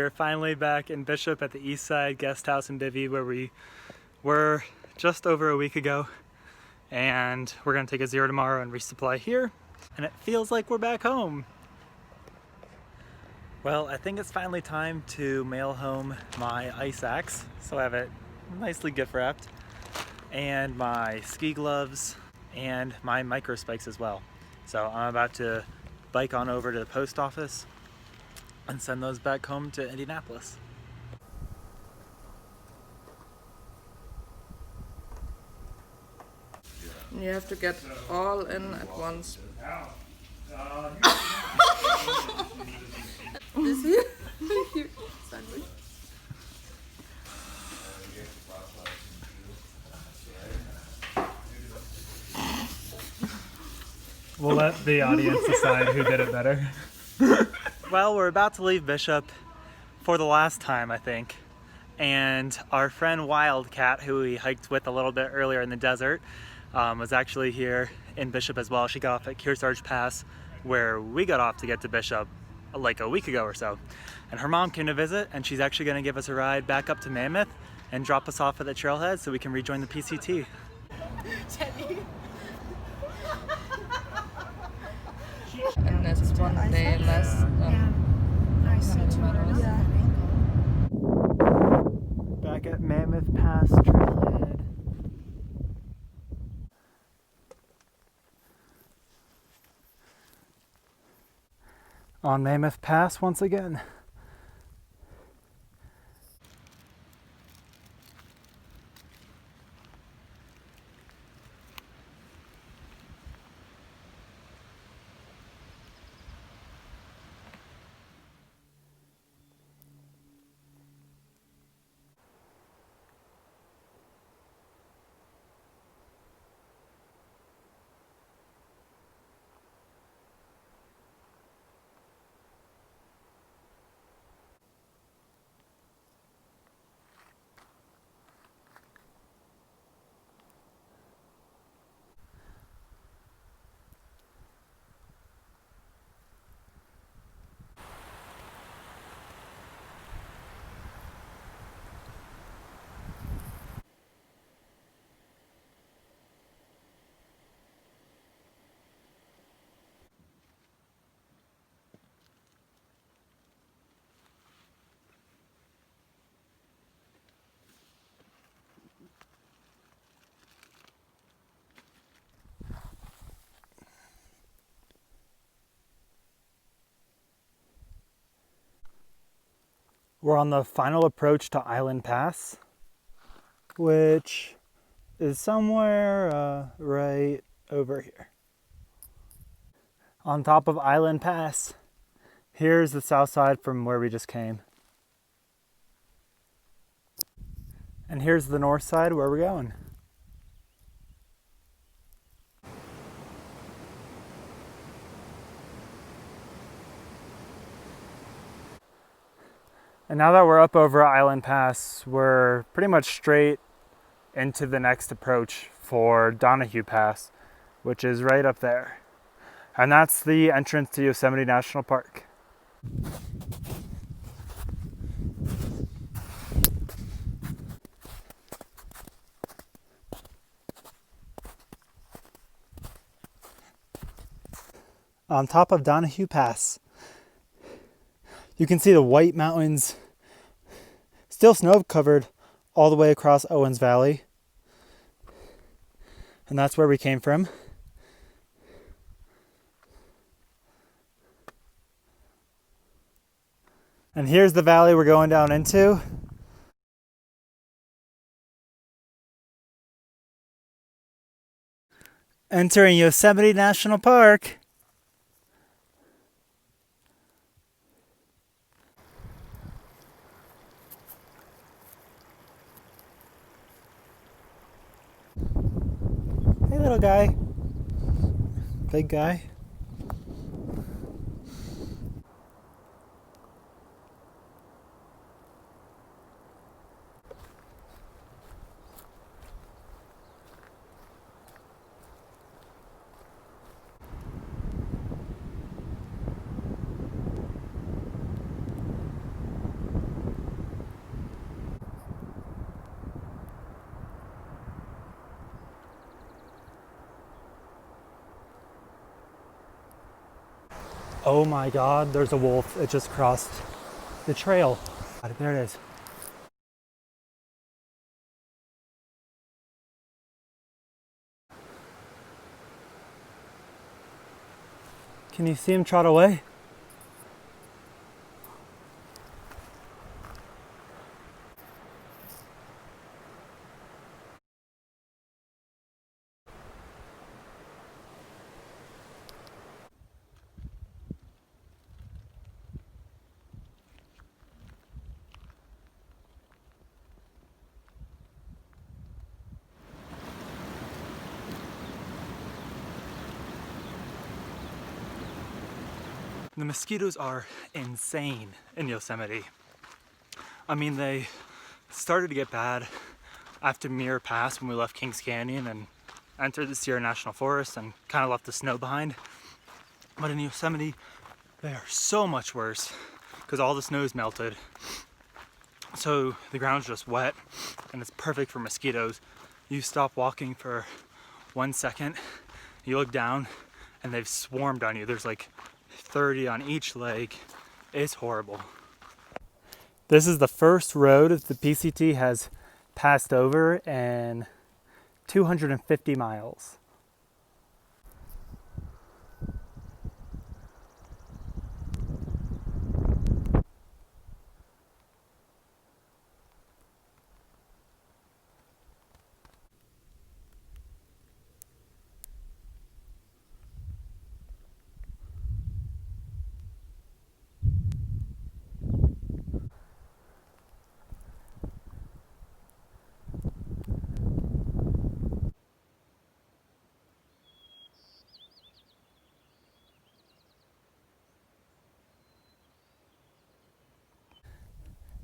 We're finally back in Bishop at the East Side Guest House and Bivvy where we were just over a week ago. And we're gonna take a zero tomorrow and resupply here. And it feels like we're back home. Well, I think it's finally time to mail home my ice axe. So I have it nicely gift wrapped. And my ski gloves and my micro spikes as well. So I'm about to bike on over to the post office and send those back home to Indianapolis. You have to get all in at once. Is he? We'll let the audience decide who did it better. Well, we're about to leave Bishop for the last time, I think. And our friend Wildcat, who we hiked with a little bit earlier in the desert, was actually here in Bishop as well. She got off at Kearsarge Pass, where we got off to get to Bishop like a week ago or so. And her mom came to visit, and she's actually going to give us a ride back up to Mammoth and drop us off at the trailhead so we can rejoin the PCT. And that's one day less than Kennedy Meadows. Back at Mammoth Pass trailhead. On Mammoth Pass once again. We're on the final approach to Island Pass, which is somewhere right over here. On top of Island Pass, here's the south side from where we just came. And here's the north side where we're going. And now that we're up over Island Pass, we're pretty much straight into the next approach for Donahue Pass, which is right up there. And that's the entrance to Yosemite National Park. On top of Donahue Pass, you can see the White Mountains, still snow covered all the way across Owens Valley. And that's where we came from. And here's the valley we're going down into. Entering Yosemite National Park. Hey little guy. Big guy. Oh my God, there's a wolf. It just crossed the trail. There it is. Can you see him trot away? The mosquitoes are insane in Yosemite. I mean, they started to get bad after Mirror Pass when we left Kings Canyon and entered the Sierra National Forest and kind of left the snow behind. But in Yosemite, they are so much worse because all the snow's melted. So the ground's just wet and it's perfect for mosquitoes. You stop walking for 1 second, you look down and they've swarmed on you. There's like 30 on each leg. It's horrible. This is the first road the PCT has passed over in 250 miles.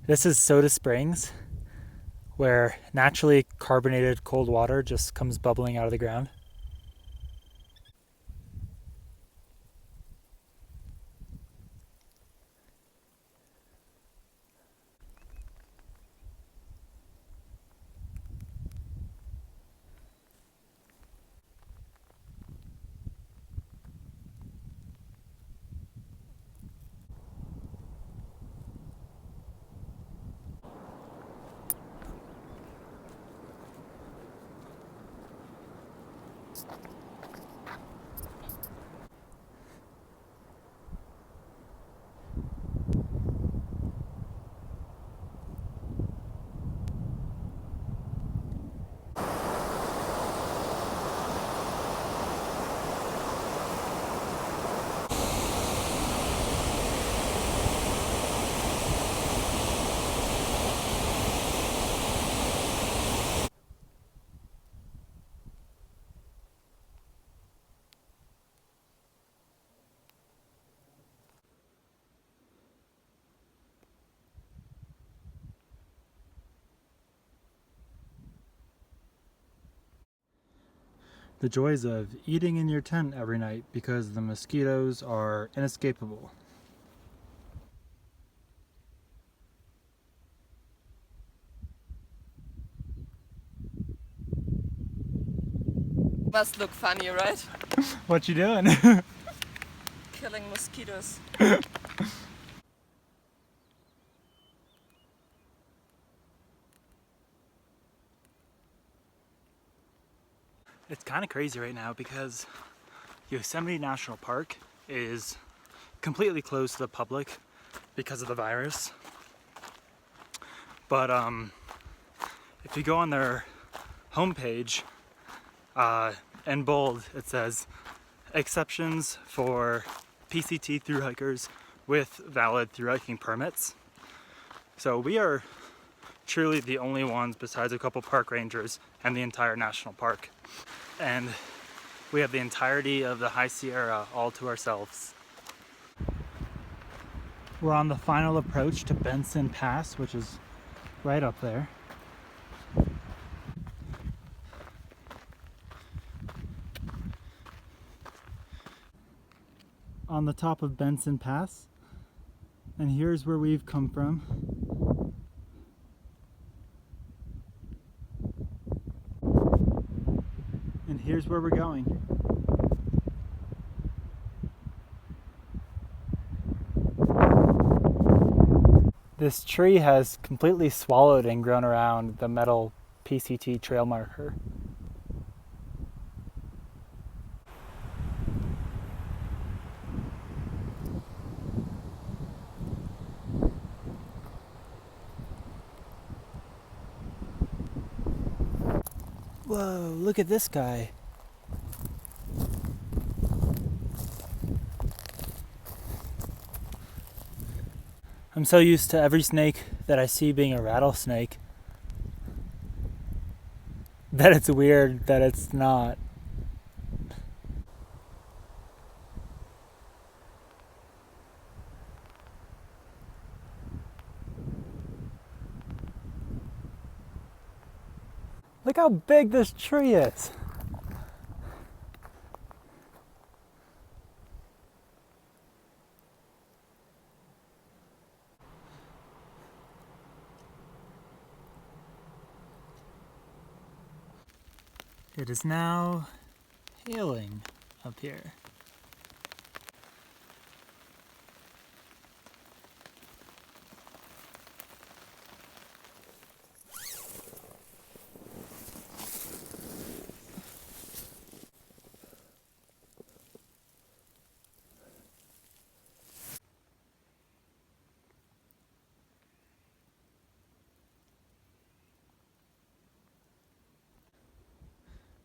This is Soda Springs, where naturally carbonated cold water just comes bubbling out of the ground. The joys of eating in your tent every night because the mosquitoes are inescapable. Must look funny, right? What you doing? Killing mosquitoes. It's kind of crazy right now because Yosemite National Park is completely closed to the public because of the virus. But if you go on their homepage, in bold it says exceptions for PCT thru hikers with valid thru hiking permits. So we are truly the only ones besides a couple park rangers and the entire national park. And we have the entirety of the High Sierra all to ourselves. We're on the final approach to Benson Pass, which is right up there. On the top of Benson Pass, and here's where we've come from. And here's where we're going. This tree has completely swallowed and grown around the metal PCT trail marker. Whoa, look at this guy. I'm so used to every snake that I see being a rattlesnake that it's weird that it's not. Look how big this tree is. It is now hailing up here.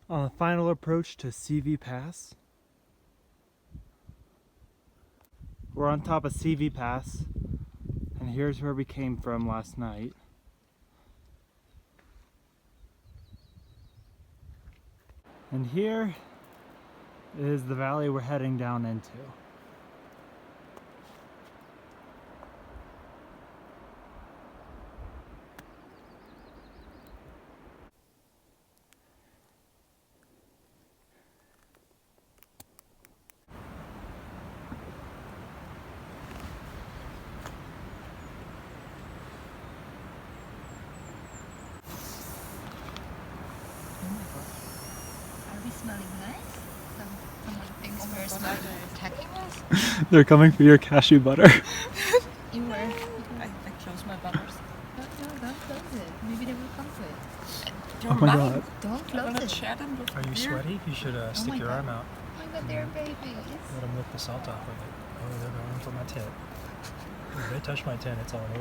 On the final approach to CV Pass. We're on top of CV Pass, and here's where we came from last night. And here is the valley we're heading down into. Are we smelling nice? Someone thinks we're smelling attacking us? They're coming for your cashew butter. You were. I closed my butters. No, don't close it. Maybe they will come to it. Oh my god. Don't close it. Are you sweaty? You should stick your arm out. Oh my god, they're babies. Let them lick the salt off of it. Oh, they're going for my tit. If they touch my tit, it's all over.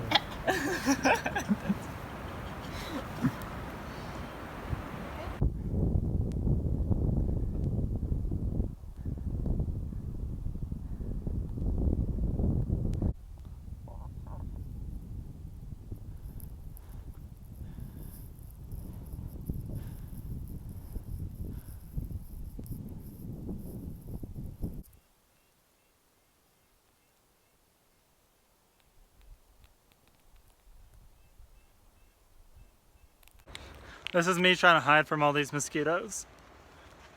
This is me trying to hide from all these mosquitoes.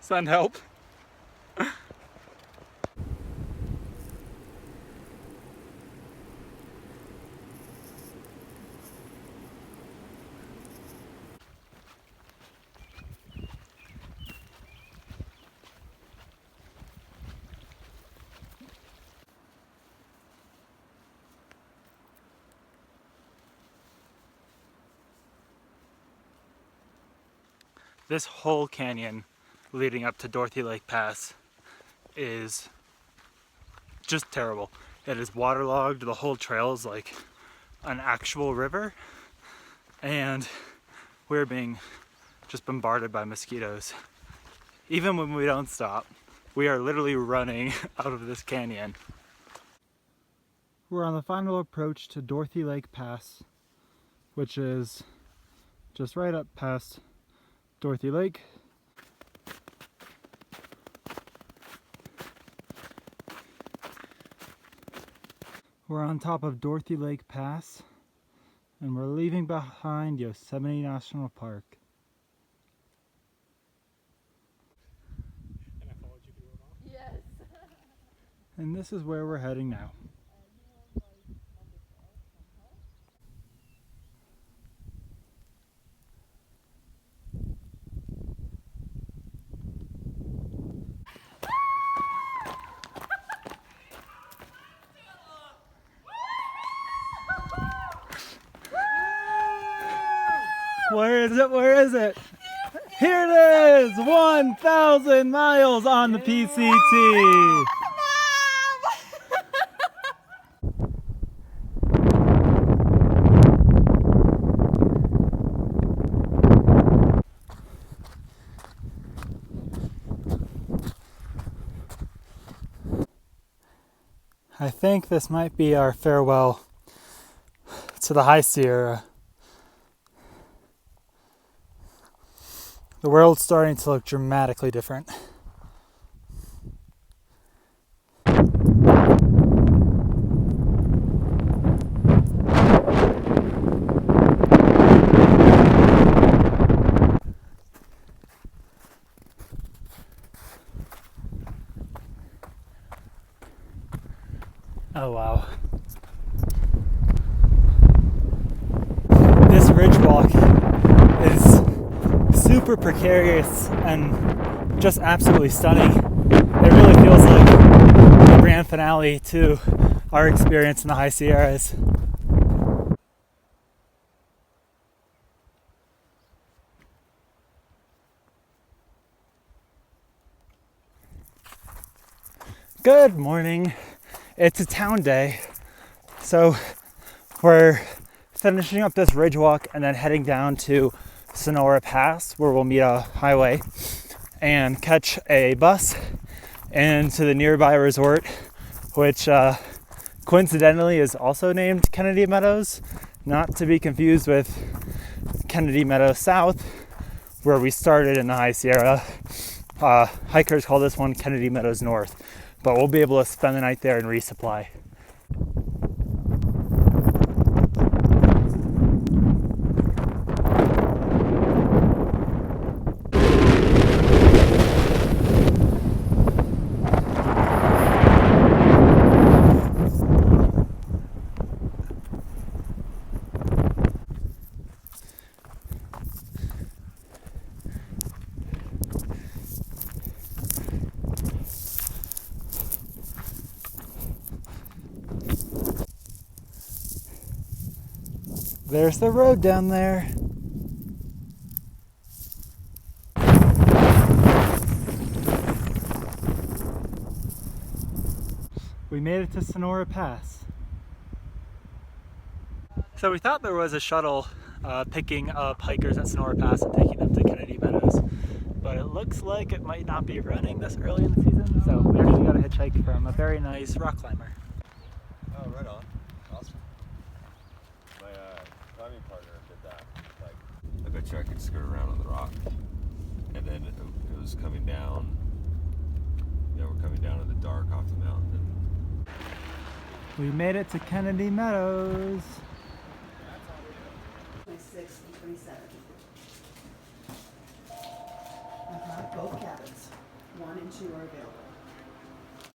Send help. This whole canyon leading up to Dorothy Lake Pass is just terrible. It is waterlogged. The whole trail is like an actual river, and we're being just bombarded by mosquitoes. Even when we don't stop, we are literally running out of this canyon. We're on the final approach to Dorothy Lake Pass, which is just right up past Dorothy Lake. We're on top of Dorothy Lake Pass, and we're leaving behind Yosemite National Park. And I followed you through it all? Yes. And this is where we're heading now. Where is it? Where is it? Here it is! 1,000 miles on the PCT. I think this might be our farewell to the High Sierra. The world's starting to look dramatically different. Oh wow. This ridge walk is super precarious and just absolutely stunning. It really feels like the grand finale to our experience in the High Sierras. Good morning. It's a town day, so we're finishing up this ridge walk and then heading down to Sonora Pass, where we'll meet a highway and catch a bus into the nearby resort, which coincidentally is also named Kennedy Meadows, not to be confused with Kennedy Meadows South, where we started in the High Sierra. Hikers call this one Kennedy Meadows North, but we'll be able to spend the night there and resupply. There's the road down there. We made it to Sonora Pass. So we thought there was a shuttle picking up hikers at Sonora Pass and taking them to Kennedy Meadows, but it looks like it might not be running this early in the season, so we actually got a hitchhike from a very nice rock climber. Oh, right on. Awesome. My climbing partner did that. Like, I bet you I could skirt around on the rock. And then it was coming down. Yeah, we're coming down in the dark off the mountain. We made it to Kennedy Meadows. 26 and 27. Both cabins. 1 and 2 are available.